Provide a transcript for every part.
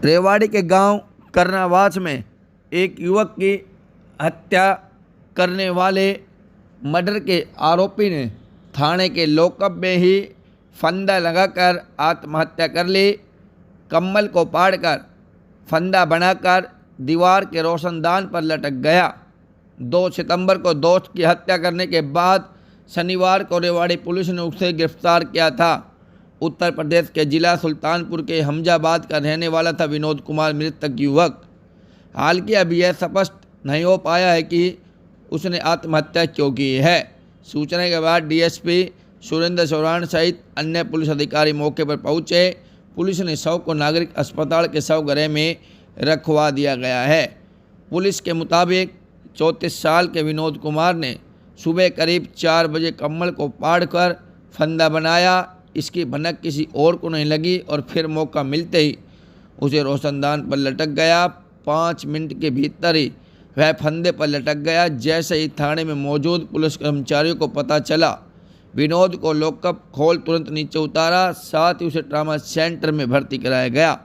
रेवाड़ी के गांव करनावास में एक युवक की हत्या करने वाले मर्डर के आरोपी ने थाने के लॉकअप में ही फंदा लगाकर आत्महत्या कर ली। कम्बल को पाड़कर फंदा बनाकर दीवार के रोशनदान पर लटक गया। 2 सितंबर को दोस्त की हत्या करने के बाद शनिवार को रेवाड़ी पुलिस ने उसे गिरफ्तार किया था। उत्तर प्रदेश के जिला सुल्तानपुर के हमजाबाद का रहने वाला था विनोद कुमार मृतक युवक। हालांकि अभी यह स्पष्ट नहीं हो पाया है कि उसने आत्महत्या क्यों की है। सूचना के बाद डीएसपी सुरेंद्र चौहान सहित अन्य पुलिस अधिकारी मौके पर पहुंचे। पुलिस ने शव को नागरिक अस्पताल के शवगृह में रखवा दिया गया है। पुलिस के मुताबिक 34 साल के विनोद कुमार ने सुबह करीब 4 बजे कम्बल को पाड़कर फंदा बनाया। इसकी भनक किसी और को नहीं लगी और फिर मौका मिलते ही उसे रोशनदान पर लटक गया। 5 मिनट के भीतर ही वह फंदे पर लटक गया। जैसे ही थाने में मौजूद पुलिस कर्मचारियों को पता चला, विनोद को लॉकअप खोल तुरंत नीचे उतारा। साथ ही उसे ट्रामा सेंटर में भर्ती कराया गया,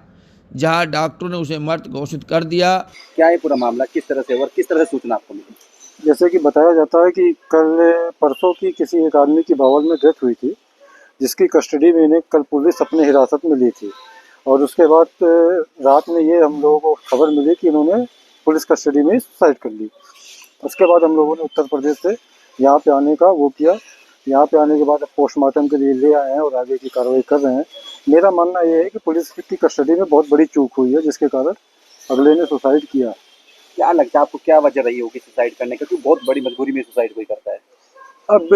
जहां डॉक्टरों ने उसे मृत घोषित कर दिया। क्या है पूरा मामला, किस तरह से और किस तरह से सूचना आपको मिली? जैसे कि बताया जाता है कि कल परसों की किसी एक आदमी की बावल में डेथ हुई थी, जिसकी कस्टडी में इन्हें कल पुलिस अपने हिरासत में ली थी। और उसके बाद रात में ये हम लोगों को खबर मिली कि इन्होंने पुलिस कस्टडी में सुसाइड कर ली। उसके बाद हम लोगों ने उत्तर प्रदेश से यहाँ पे आने का वो किया। यहाँ पे आने के बाद पोस्टमार्टम के लिए ले आए हैं और आगे की कार्रवाई कर रहे हैं। मेरा मानना ये है कि पुलिस की कस्टडी में बहुत बड़ी चूक हुई है, जिसके कारण अगले ने सुसाइड किया। क्या लगता है आपको, क्या वजह रही होगी सुसाइड करने का? क्योंकि बहुत बड़ी मजबूरी में सुसाइड कोई करता है। अब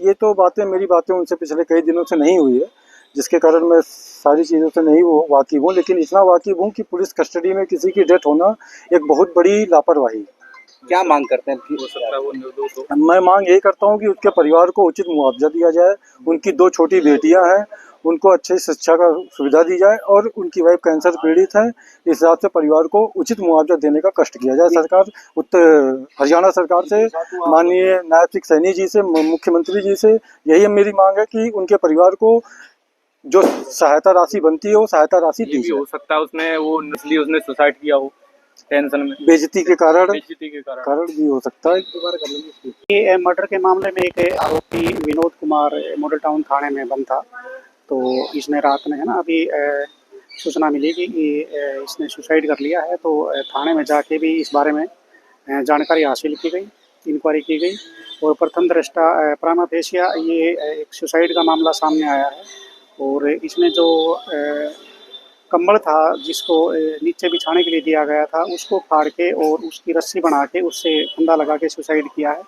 ये तो मेरी बातें उनसे पिछले कई दिनों से नहीं हुई है, जिसके कारण मैं सारी चीज़ों से नहीं वाकिफ़ हूँ। लेकिन इतना वाकिफ़ हूँ कि पुलिस कस्टडी में किसी की डेथ होना एक बहुत बड़ी लापरवाही। क्या मांग करते हैं? मैं मांग यही करता हूँ कि उसके परिवार को उचित मुआवजा दिया जाए। उनकी 2 छोटी बेटियां हैं, उनको अच्छी शिक्षा का सुविधा दी जाए और उनकी वाइफ कैंसर पीड़ित है। इस हिसाब से परिवार को उचित मुआवजा देने का कष्ट किया जाए। सरकार हरियाणा सरकार से, माननीय नायब सिंह सैनी जी से, मुख्यमंत्री जी से यही मेरी मांग है कि उनके परिवार को जो सहायता राशि बनती है वो सहायता राशि दी जाए। हो सकता है उसने सुसाइड किया हो, टेंशन में, बेइज्जती के कारण भी हो सकता है। ये मर्डर के मामले में एक आरोपी विनोद कुमार मॉडल टाउन थाने में बंद था। तो इसने रात में अभी सूचना मिली कि इसने सुसाइड कर लिया है। तो थाने में जाके भी इस बारे में जानकारी हासिल की गई, इंक्वायरी की गई और प्रथम दृष्टा प्रामा फेसिया ये एक सुसाइड का मामला सामने आया है। और इसमें जो कंबल था जिसको नीचे बिछाने के लिए दिया गया था, उसको फाड़ के और उसकी रस्सी बना के उससे फंदा लगा के सुसाइड किया है।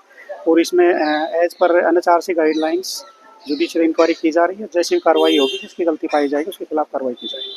और इसमें as per NHRC guidelines judicial inquiry की जा रही है। जैसी कार्रवाई होगी, जिसकी गलती पाई जाएगी उसके खिलाफ कार्रवाई की जाएगी।